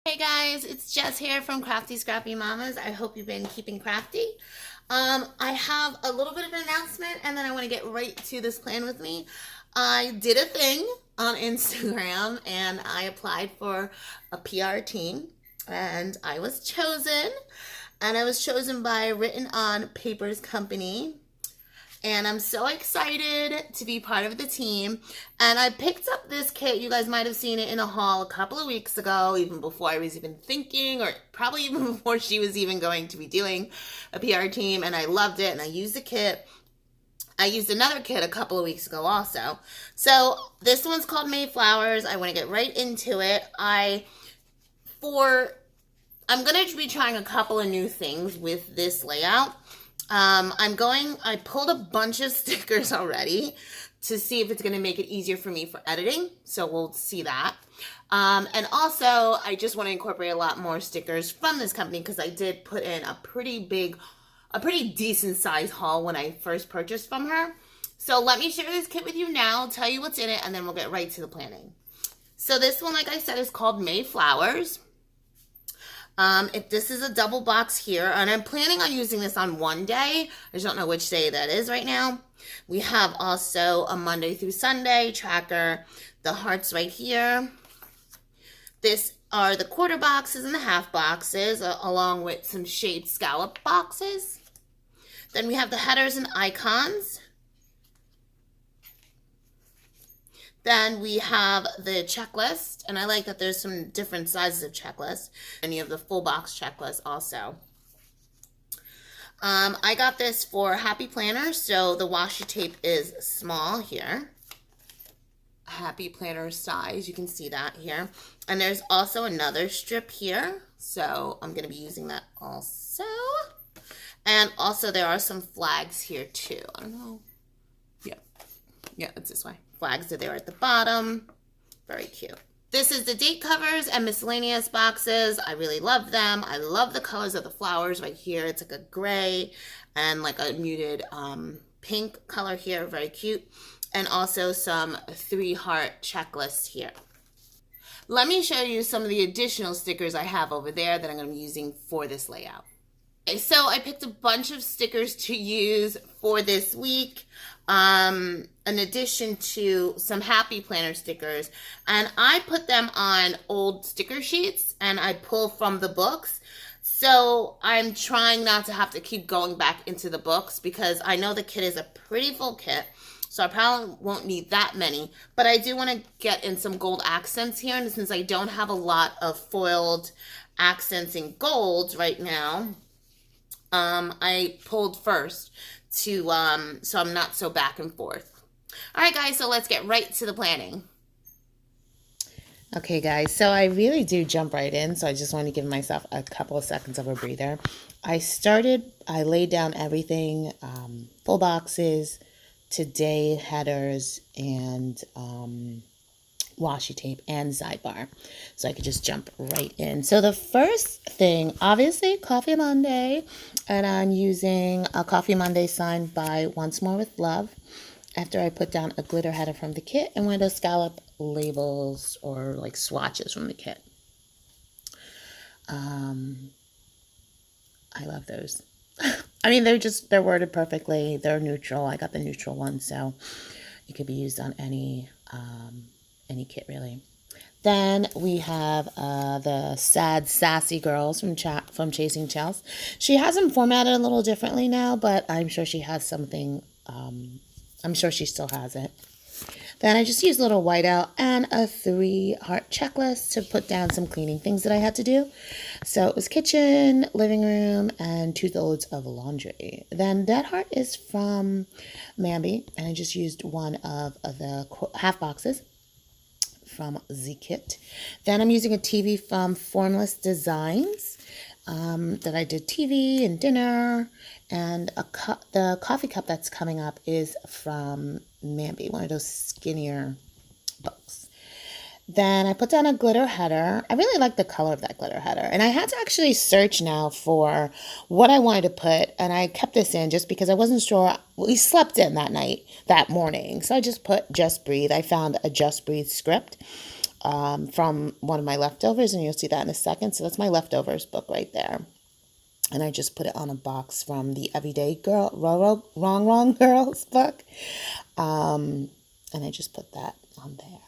Hey guys, it's Jess here from Crafty Scrappy Mamas. I hope you've been keeping crafty. I have a little bit of an announcement and then I want to get right to this plan with me. I did a thing on Instagram and I applied for a PR team and I was chosen. And I was chosen by Written on Papers Company, and I'm so excited to be part of the team. And I picked up this kit. You guys might have seen it in a haul a couple of weeks ago, even before I was even thinking, or probably even before she was even going to be doing a PR team. And I loved it, and I used the kit. I used another kit a couple of weeks ago also. So this one's called Mayflowers. I want to get right into it. I'm going to be trying a couple of new things with this layout. I pulled a bunch of stickers already to see if it's going to make it easier for me for editing. So we'll see that. And also, I just want to incorporate a lot more stickers from this company because I did put in a pretty decent size haul when I first purchased from her. So let me share this kit with you now, tell you what's in it, and then we'll get right to the planning. So this one, like I said, is called Mayflowers. If this is a double box here, and I'm planning on using this on one day. I just don't know which day that is right now. We have also a Monday through Sunday tracker, the hearts right here. This are the quarter boxes and the half boxes, along with some shaped scallop boxes. Then we have the headers and icons. Then we have the checklist, and I like that there's some different sizes of checklists, and you have the full box checklist also. I got this for Happy Planner, so the washi tape is small here. Happy Planner size, you can see that here. And there's also another strip here, so I'm going to be using that also. And also there are some flags here too. I don't know. Yeah, it's this way. Flags are there at the bottom. Very cute. This is the date covers and miscellaneous boxes. I really love them. I love the colors of the flowers right here. It's like a gray and like a muted pink color here. Very cute. And also some 3-heart checklists here. Let me show you some of the additional stickers I have over there that I'm going to be using for this layout. Okay, so I picked a bunch of stickers to use for this week. In addition to some Happy Planner stickers, and I put them on old sticker sheets and I pull from the books. So I'm trying not to have to keep going back into the books because I know the kit is a pretty full kit, so I probably won't need that many, but I do want to get in some gold accents here, and since I don't have a lot of foiled accents in golds right now, I pulled first to so I'm not so back and forth. All right, guys, so let's get right to the planning. Okay, guys, so I really do jump right in, so I just want to give myself a couple of seconds of a breather. I laid down everything, full boxes, today headers, and washi tape and sidebar, so I could just jump right in. So the first thing, obviously, Coffee Monday, and I'm using a Coffee Monday signed by Once More with Love. After I put down a glitter header from the kit and one of those scallop labels or like swatches from the kit. I love those. I mean, they're worded perfectly. They're neutral. I got the neutral one, so it could be used on any kit really. Then we have the Sad Sassy Girls from Chasing Chels. She has them formatted a little differently now, but I'm sure she has something. I'm sure she still has it. Then I just used a little whiteout and a 3-heart checklist to put down some cleaning things that I had to do. So it was kitchen, living room, and 2 loads of laundry. Then that heart is from Mambi, and I just used one of the half boxes from Z-Kit. Then I'm using a TV from Formless Designs that I did TV and dinner, and the coffee cup that's coming up is from Mambi, one of those skinnier books. Then I put down a glitter header. I really like the color of that glitter header, and I had to actually search now for what I wanted to put, and I kept this in just because I wasn't sure. We slept in that morning, so I just put Just Breathe. I found a Just Breathe script. from one of my leftovers, and you'll see that in a second. So that's my leftovers book right there. And I just put it on a box from the Everyday Girl, Wrong Girls book. And I just put that on there.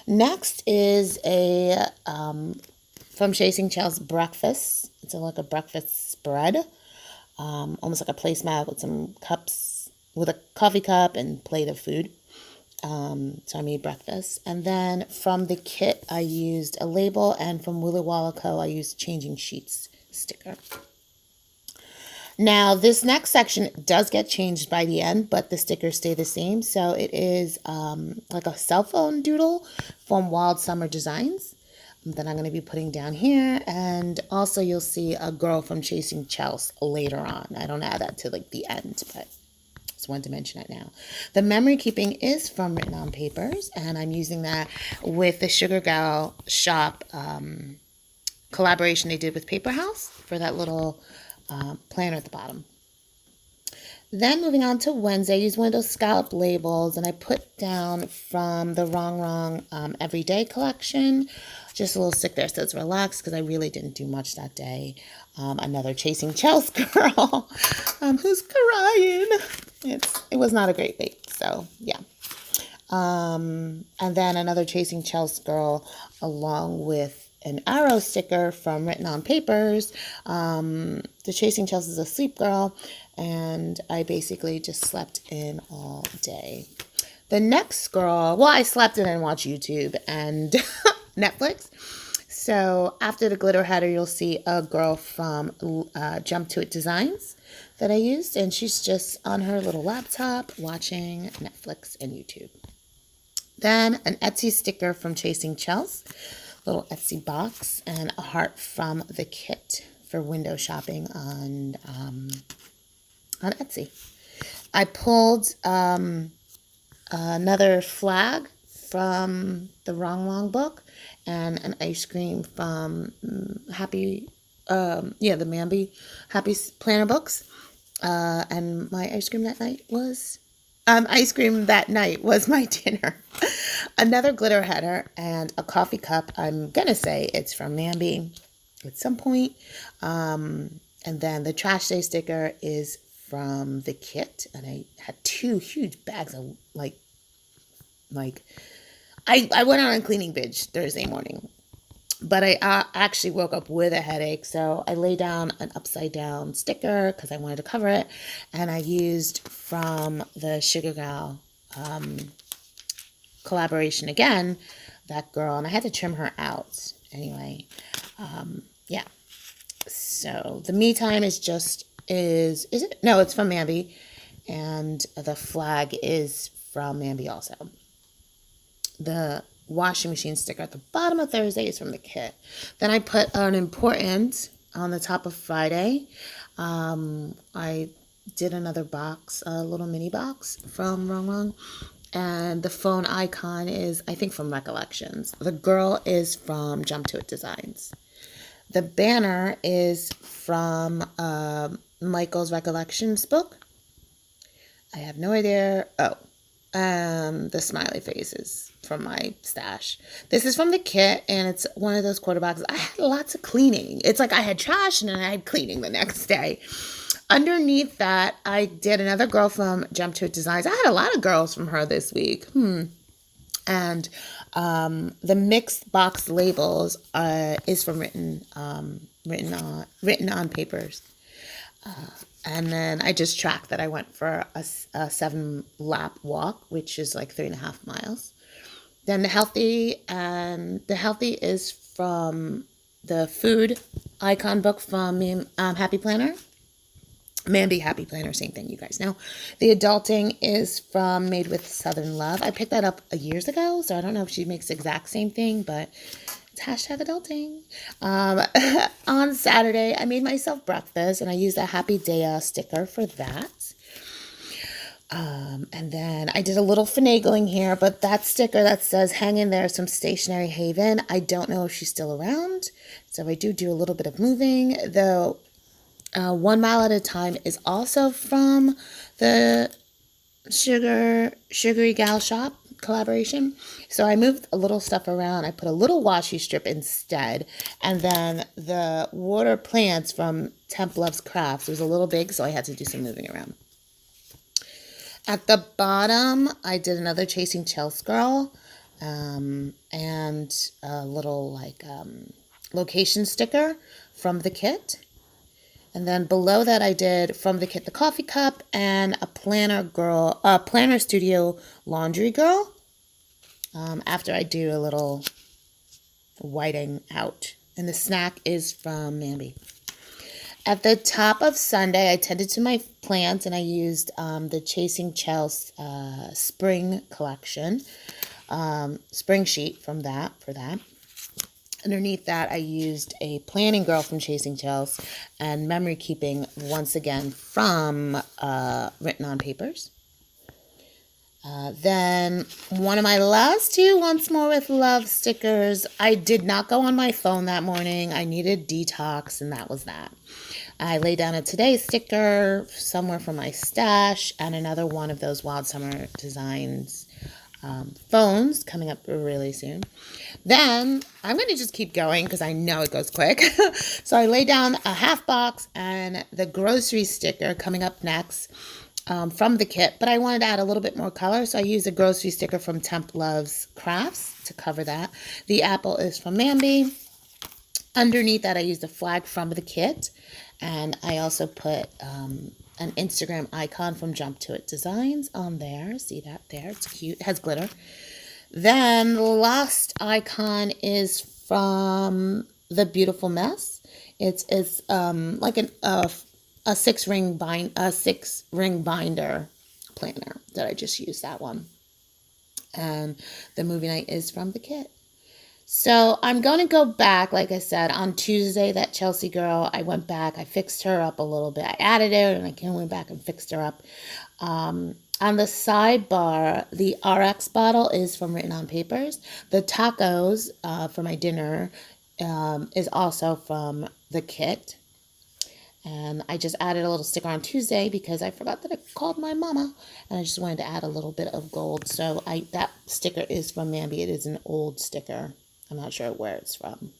Next is a from Chasing Chels breakfast. It's like a breakfast spread, almost like a placemat with some cups, with a coffee cup and plate of food. So I made breakfast. And then from the kit, I used a label, and from Willy Walla Co, I used Changing Sheets sticker. Now, this next section does get changed by the end, but the stickers stay the same. So it is like a cell phone doodle from Wild Summer Designs that I'm going to be putting down here. And also you'll see a girl from Chasing Chels later on. I don't add that to like the end, but just wanted to mention it now. The memory keeping is from Written on Papers, and I'm using that with the Sugar Gal Shop collaboration they did with Paper House for that little planner at the bottom. Then moving on to Wednesday, I used one of those scallop labels, and I put down from the Wrong Everyday collection, just a little stick there. So it's relaxed because I really didn't do much that day. Another Chasing Chels girl who's crying. It was not a great week, so yeah. And then another Chasing Chels girl along with an arrow sticker from Written on Papers. The Chasing Chels is a sleep girl, and I basically just slept in all day. The next girl, well, I slept in and watched YouTube and Netflix. So after the glitter header, you'll see a girl from Jump to It Designs that I used, and she's just on her little laptop watching Netflix and YouTube. Then an Etsy sticker from Chasing Chels, little Etsy box, and a heart from the kit for window shopping on Etsy. I pulled another flag from the Wrong book, and an ice cream from the Mambi Happy Planner books. And my ice cream that night was my dinner. Another glitter header and a coffee cup. I'm gonna say it's from Mambi at some point. And then the trash day sticker is from the kit, and I had 2 huge bags of I went on a cleaning binge Thursday morning, but I actually woke up with a headache, so I laid down an upside down sticker because I wanted to cover it, and I used from the Sugar Gal collaboration again, that girl, and I had to trim her out anyway. Yeah. So the me time is it? No, it's from Mambi, and the flag is from Mambi also. The washing machine sticker at the bottom of Thursday is from the kit. Then I put an important on the top of Friday. I did another box, a little mini box from Wrong. And the phone icon is, I think, from Recollections. The girl is from Jump to It Designs. The banner is from Michael's Recollections book. I have no idea. The smiley faces from my stash. This is from the kit, and it's one of those quarter boxes. I had lots of cleaning. It's like I had trash and then I had cleaning the next day. Underneath that, I did another girl from Jump to It Designs. I had a lot of girls from her this week. And the mixed box labels is from Written on Papers. And then I just tracked that I went for a 7-lap walk, which is like 3.5 miles. Then the healthy is from the food icon book from Happy Planner. Mambi Happy Planner, same thing, you guys know. The adulting is from Made with Southern Love. I picked that up years ago, so I don't know if she makes the exact same thing, but it's #adulting. On Saturday, I made myself breakfast, and I used a Happy Day sticker for that. And then I did a little finagling here, but that sticker that says hang in there, some Stationery Haven, I don't know if she's still around, so I do a little bit of moving, though. 1 Mile at a Time is also from the Sugary Gal Shop collaboration. So I moved a little stuff around. I put a little washi strip instead. And then the water plants from Temp Loves Crafts was a little big, so I had to do some moving around. At the bottom, I did another Chasing Chelsea Girl and a little like location sticker from the kit. And then below that, I did from the kit the coffee cup and a Planner Studio laundry girl. After I do a little whiting out. And the snack is from Mambi. At the top of Sunday, I tended to my plants and I used the Chasing Chelsea spring collection, spring sheet from that for that. Underneath that, I used a Planning Girl from Chasing Chelsea and Memory Keeping once again from Written on Papers. Then one of my last two Once More with Love stickers. I did not go on my phone that morning. I needed detox, and that was that. I laid down a Today sticker somewhere from my stash and another one of those Wild Summer Designs phones coming up really soon. Then I'm going to just keep going because I know it goes quick. So I laid down a half box and the grocery sticker coming up next from the kit, but I wanted to add a little bit more color, so I used a grocery sticker from Temp Loves Crafts to cover that. The apple is from Mambi. Underneath that, I used a flag from the kit, and I also put an Instagram icon from Jump to It Designs on there. See that there? It's cute. It has glitter. Then the last icon is from The Beautiful Mess. It's like a six ring binder planner that I just used that one. And the movie night is from the kit. So I'm going to go back, like I said, on Tuesday, that Chelsea girl, I went back, I fixed her up a little bit. I added her and I went back and fixed her up. On the sidebar, the RX bottle is from Written on Papers. The tacos for my dinner is also from the kit. And I just added a little sticker on Tuesday because I forgot that I called my mama. And I just wanted to add a little bit of gold. So that sticker is from Mambi. It is an old sticker. I'm not sure where it's from.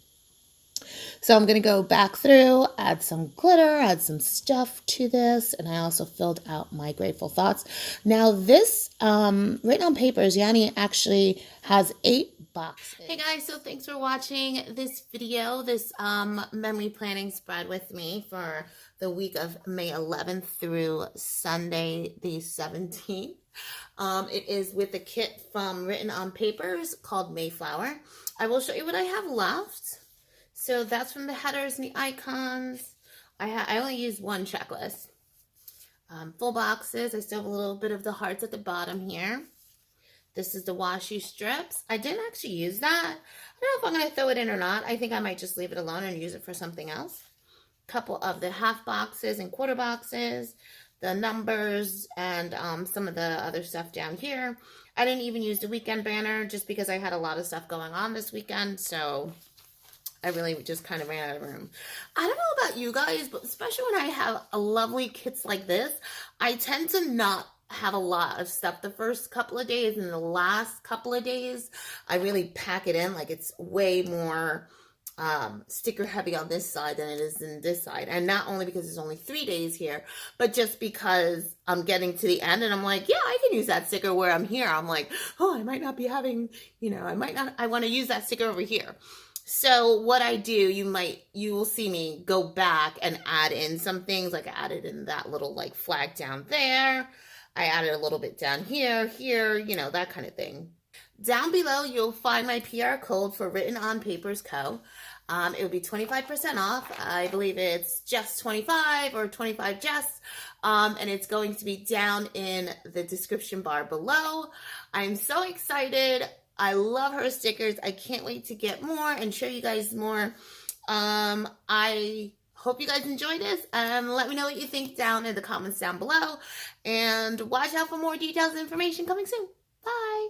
So I'm going to go back through, add some glitter, add some stuff to this. And I also filled out my grateful thoughts. Now this Written on Papers, Yanni actually has 8 boxes. Hey guys, so thanks for watching this video, this memory planning spread with me for the week of May 11th through Sunday the 17th. It is with a kit from Written on Papers called Mayflower. I will show you what I have left. So that's from the headers and the icons. I only used one checklist. Full boxes. I still have a little bit of the hearts at the bottom here. This is the washi strips. I didn't actually use that. I don't know if I'm going to throw it in or not. I think I might just leave it alone and use it for something else. A couple of the half boxes and quarter boxes. The numbers and some of the other stuff down here. I didn't even use the weekend banner just because I had a lot of stuff going on this weekend. So I really just kind of ran out of room. I don't know about you guys, but especially when I have a lovely kits like this, I tend to not have a lot of stuff the first couple of days, and the last couple of days, I really pack it in. Like it's way more sticker heavy on this side than it is in this side. And not only because there's only 3 days here, but just because I'm getting to the end and I'm like, yeah, I can use that sticker where I'm here. I'm like, oh, I might not be having, I want to use that sticker over here. So what I do, you will see me go back and add in some things. Like I added in that little like flag down there. I added a little bit down here, that kind of thing. Down below, you'll find my PR code for Written on Papers Co. It will be 25% off. I believe it's just 25 or 25 just. And it's going to be down in the description bar below. I'm so excited. I love her stickers. I can't wait to get more and show you guys more. I hope you guys enjoy this. Let me know what you think down in the comments down below. And watch out for more details and information coming soon. Bye.